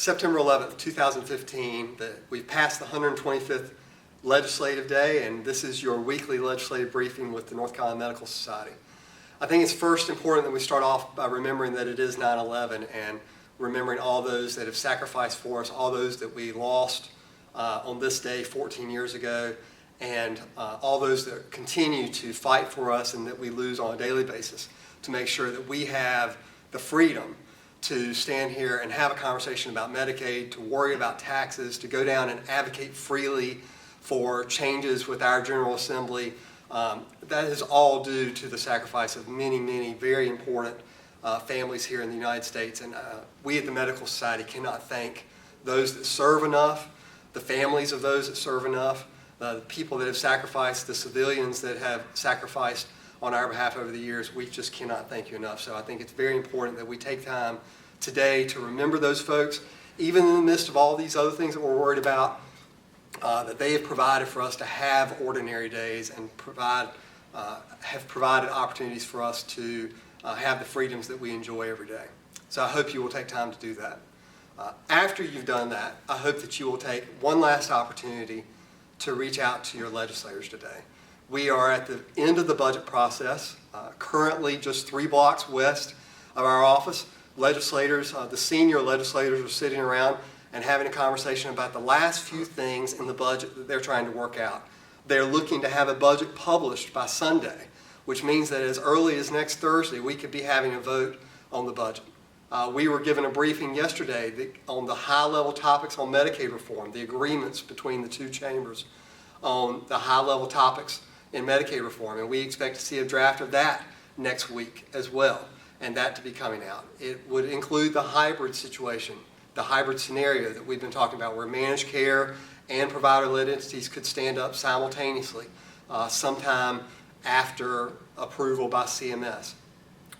September 11th, 2015, that we've passed the 125th Legislative Day, and this is your weekly legislative briefing with the North Carolina Medical Society. I think it's first important that we start off by remembering that it is 9/11 and remembering all those that have sacrificed for us, all those that we lost on this day 14 years ago, and all those that continue to fight for us and that we lose on a daily basis to make sure that we have the freedom to stand here and have a conversation about Medicaid, to worry about taxes, to go down and advocate freely for changes with our General Assembly. That is all due to the sacrifice of many, many very important families here in the United States. And we at the Medical Society cannot thank those that serve enough, the families of those that serve enough, the people that have sacrificed, the civilians that have sacrificed on our behalf over the years. We just cannot thank you enough. So I think it's very important that we take time today to remember those folks, even in the midst of all these other things that we're worried about, that they have provided for us to have ordinary days and have provided opportunities for us to have the freedoms that we enjoy every day. So I hope you will take time to do that. After you've done that, I hope that you will take one last opportunity to reach out to your legislators today. We are at the end of the budget process, currently just 3 blocks west of our office. Legislators, the senior legislators are sitting around and having a conversation about the last few things in the budget that they're trying to work out. They're looking to have a budget published by Sunday, which means that as early as next Thursday, we could be having a vote on the budget. We were given a briefing yesterday on the high-level topics on Medicaid reform, the agreements between the two chambers on the high-level topics in Medicaid reform, and we expect to see a draft of that next week as well, and that to be coming out. It would include the hybrid situation, the hybrid scenario that we've been talking about, where managed care and provider-led entities could stand up simultaneously sometime after approval by CMS.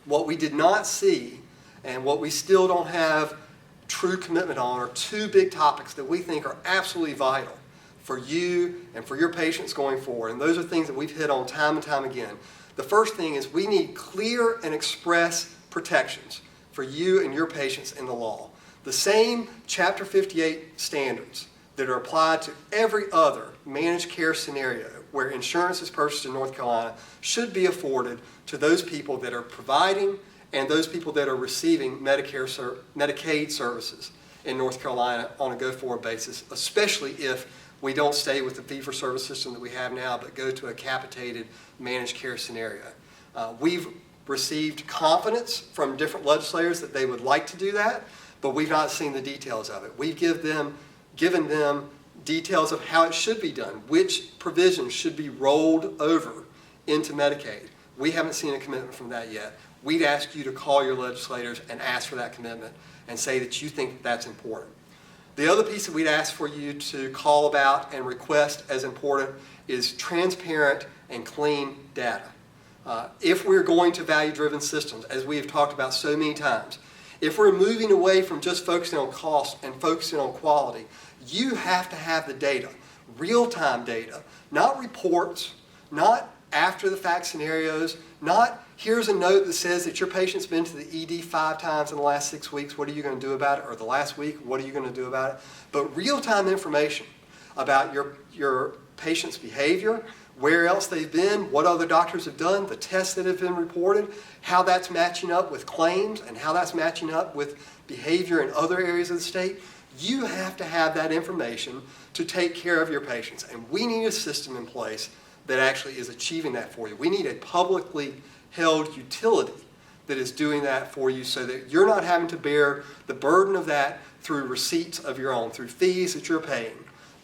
What we did not see, and what we still don't have true commitment on, are 2 big topics that we think are absolutely vital for you and for your patients going forward. And those are things that we've hit on time and time again. The first thing is we need clear and express protections for you and your patients in the law. The same Chapter 58 standards that are applied to every other managed care scenario where insurance is purchased in North Carolina should be afforded to those people that are providing and those people that are receiving Medicaid services in North Carolina on a go-forward basis, especially if we don't stay with the fee-for-service system that we have now, but go to a capitated managed care scenario. We've received confidence from different legislators that they would like to do that, but we've not seen the details of it. We've given them details of how it should be done, which provisions should be rolled over into Medicaid. We haven't seen a commitment from that yet. We'd ask you to call your legislators and ask for that commitment and say that you think that's important. The other piece that we'd ask for you to call about and request as important is transparent and clean data. If we're going to value-driven systems, as we have talked about so many times, if we're moving away from just focusing on cost and focusing on quality, you have to have the data, real-time data, not reports, not after-the-fact scenarios, not here's a note that says that your patient's been to the ED 5 times in the last 6 weeks, what are you going to do about it? Or the last week, what are you going to do about it? But real-time information about your patient's behavior, where else they've been, what other doctors have done, the tests that have been reported, how that's matching up with claims, and how that's matching up with behavior in other areas of the state. You have to have that information to take care of your patients. And we need a system in place that actually is achieving that for you. We need a publicly held utility that is doing that for you so that you're not having to bear the burden of that through receipts of your own, through fees that you're paying,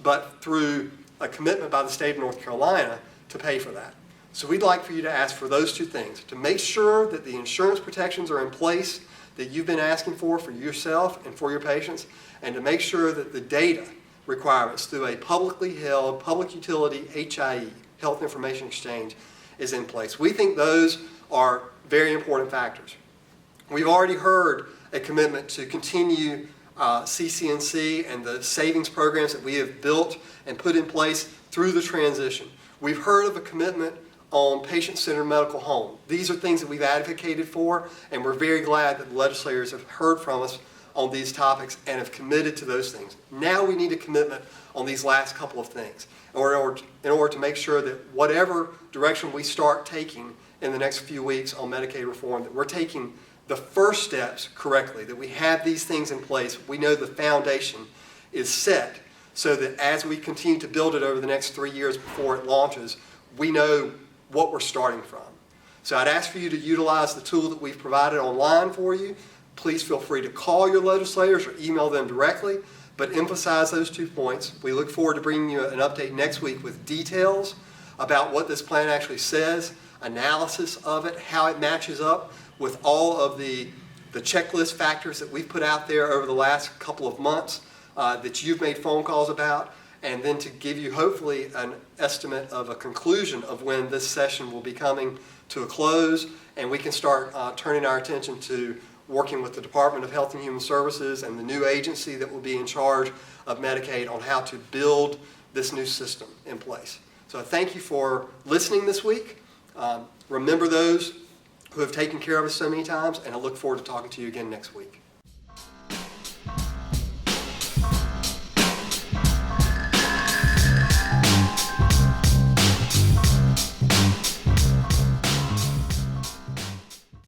but through a commitment by the state of North Carolina to pay for that. So we'd like for you to ask for those 2 things, to make sure that the insurance protections are in place that you've been asking for yourself and for your patients, and to make sure that the data requirements through a publicly held public utility HIE, Health Information Exchange, is in place. We think those are very important factors. We've already heard a commitment to continue CCNC and the savings programs that we have built and put in place through the transition. We've heard of a commitment on patient-centered medical home. These are things that we've advocated for, and we're very glad that the legislators have heard from us on these topics and have committed to those things. Now we need a commitment on these last couple of things in order to make sure that whatever direction we start taking in the next few weeks on Medicaid reform, that we're taking the first steps correctly, that we have these things in place. We know the foundation is set so that as we continue to build it over the next 3 years before it launches, we know what we're starting from. So I'd ask for you to utilize the tool that we've provided online for you. Please feel free to call your legislators or email them directly, but emphasize those 2 points. We look forward to bringing you an update next week with details about what this plan actually says, analysis of it, how it matches up with all of the checklist factors that we've put out there over the last couple of months that you've made phone calls about, and then to give you hopefully an estimate of a conclusion of when this session will be coming to a close, and we can start turning our attention to working with the Department of Health and Human Services and the new agency that will be in charge of Medicaid on how to build this new system in place. So thank you for listening this week. Remember those who have taken care of us so many times, and I look forward to talking to you again next week.